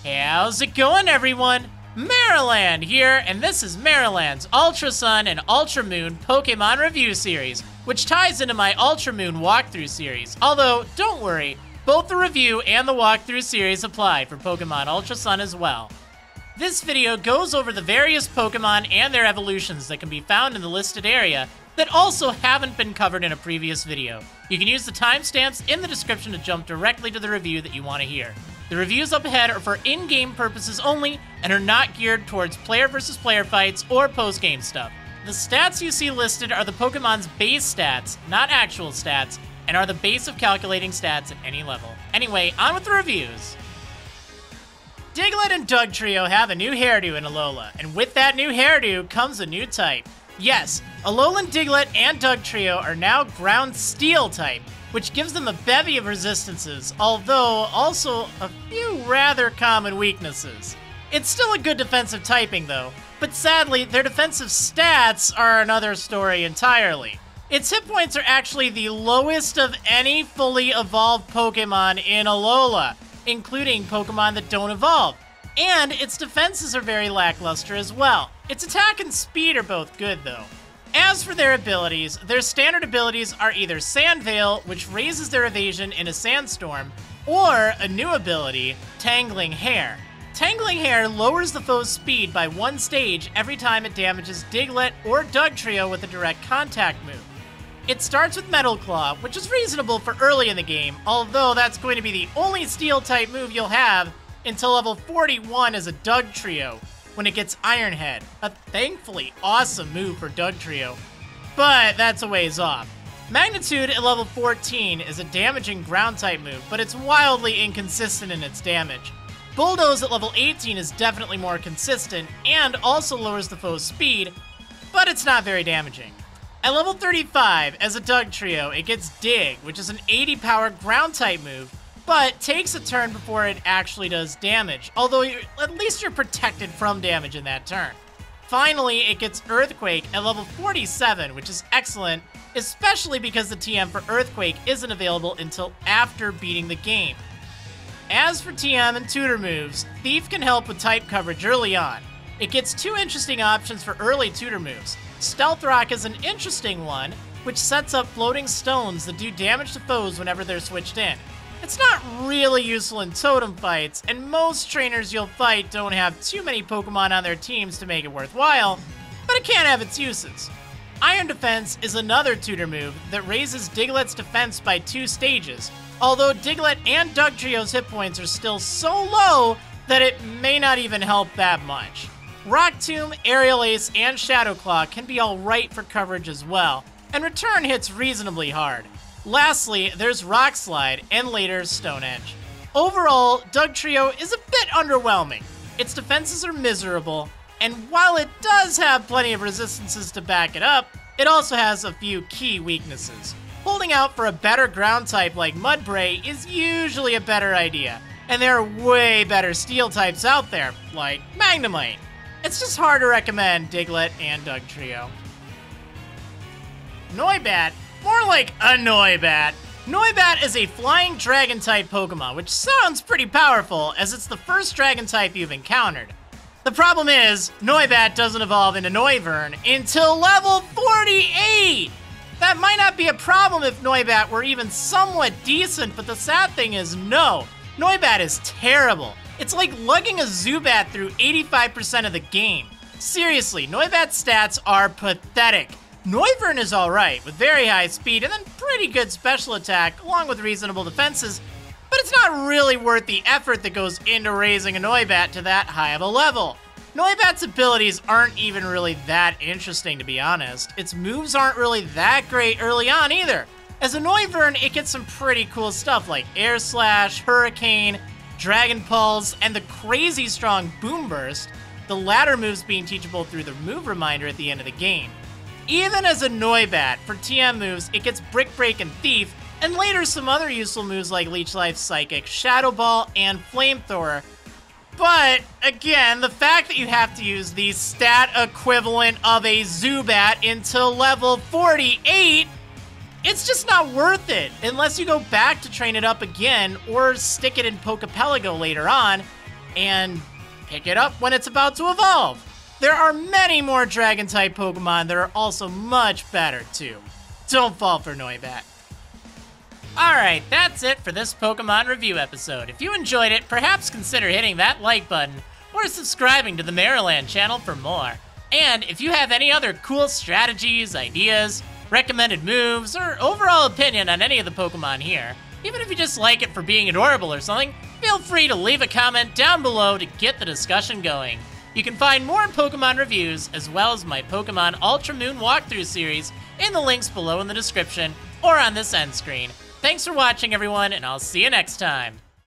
How's it going, everyone? Marriland here, and this is Marriland's Ultra Sun and Ultra Moon Pokémon Review series, which ties into my Ultra Moon walkthrough series. Although, don't worry, both the review and the walkthrough series apply for Pokémon Ultra Sun as well. This video goes over the various Pokémon and their evolutions that can be found in the listed area that also haven't been covered in a previous video. You can use the timestamps in the description to jump directly to the review that you want to hear. The reviews up ahead are for in-game purposes only and are not geared towards player versus player fights or post-game stuff. The stats you see listed are the Pokemon's base stats, not actual stats, and are the base of calculating stats at any level. Anyway, on with the reviews. Diglett and Dugtrio have a new hairdo in Alola, and with that new hairdo comes a new type. Yes, Alolan, Diglett, and Dugtrio are now Ground Steel type, which gives them a bevy of resistances, although also a few rather common weaknesses. It's still a good defensive typing though, but sadly their defensive stats are another story entirely. Its hit points are actually the lowest of any fully evolved Pokemon in Alola, including Pokemon that don't evolve, and its defenses are very lackluster as well. Its attack and speed are both good though. As for their abilities, their standard abilities are either Sand Veil, which raises their evasion in a sandstorm, or a new ability, Tangling Hair. Tangling Hair lowers the foe's speed by 1 stage every time it damages Diglett or Dugtrio with a direct contact move. It starts with Metal Claw, which is reasonable for early in the game, although that's going to be the only Steel-type move you'll have until level 41 as a Dugtrio, when it gets Iron Head, a thankfully awesome move for Dugtrio, but that's a ways off. Magnitude at level 14 is a damaging ground-type move, but it's wildly inconsistent in its damage. Bulldoze at level 18 is definitely more consistent, and also lowers the foe's speed, but it's not very damaging. At level 35, as a Dugtrio, it gets Dig, which is an 80-power ground-type move, but takes a turn before it actually does damage, although at least you're protected from damage in that turn. Finally, it gets Earthquake at level 47, which is excellent, especially because the TM for Earthquake isn't available until after beating the game. As for TM and tutor moves, Thief can help with type coverage early on. It gets 2 interesting options for early tutor moves. Stealth Rock is an interesting one, which sets up floating stones that do damage to foes whenever they're switched in. It's not really useful in totem fights, and most trainers you'll fight don't have too many Pokemon on their teams to make it worthwhile, but it can have its uses. Iron Defense is another tutor move that raises Diglett's defense by 2 stages, although Diglett and Dugtrio's hit points are still so low that it may not even help that much. Rock Tomb, Aerial Ace, and Shadow Claw can be alright for coverage as well, and Return hits reasonably hard. Lastly, there's Rock Slide, and later Stone Edge. Overall, Dugtrio is a bit underwhelming. Its defenses are miserable, and while it does have plenty of resistances to back it up, it also has a few key weaknesses. Holding out for a better ground type like Mudbray is usually a better idea, and there are way better steel types out there, like Magnemite. It's just hard to recommend Diglett and Dugtrio. Noibat. More like a Noibat. Noibat is a flying dragon-type Pokemon, which sounds pretty powerful, as it's the first dragon-type you've encountered. The problem is, Noibat doesn't evolve into Noivern until level 48! That might not be a problem if Noibat were even somewhat decent, but the sad thing is, no. Noibat is terrible. It's like lugging a Zubat through 85% of the game. Seriously, Noibat's stats are pathetic. Noivern is alright, with very high speed and then pretty good special attack, along with reasonable defenses, but it's not really worth the effort that goes into raising a Noibat to that high of a level. Noibat's abilities aren't even really that interesting, to be honest. Its moves aren't really that great early on either. As a Noivern, it gets some pretty cool stuff like Air Slash, Hurricane, Dragon Pulse, and the crazy strong Boom Burst, the latter moves being teachable through the move reminder at the end of the game. Even as a Noibat, for TM moves, it gets Brick Break and Thief, and later some other useful moves like Leech Life, Psychic, Shadow Ball, and Flamethrower. But, again, the fact that you have to use the stat equivalent of a Zubat until level 48, it's just not worth it, unless you go back to train it up again, or stick it in Pokepelago later on, and pick it up when it's about to evolve. There are many more Dragon-type Pokemon that are also much better, too. Don't fall for Noibat. Alright, that's it for this Pokemon review episode. If you enjoyed it, perhaps consider hitting that like button or subscribing to the Marriland channel for more. And if you have any other cool strategies, ideas, recommended moves, or overall opinion on any of the Pokemon here, even if you just like it for being adorable or something, feel free to leave a comment down below to get the discussion going. You can find more Pokemon reviews, as well as my Pokemon Ultra Moon walkthrough series, in the links below in the description or on this end screen. Thanks for watching, everyone, and I'll see you next time.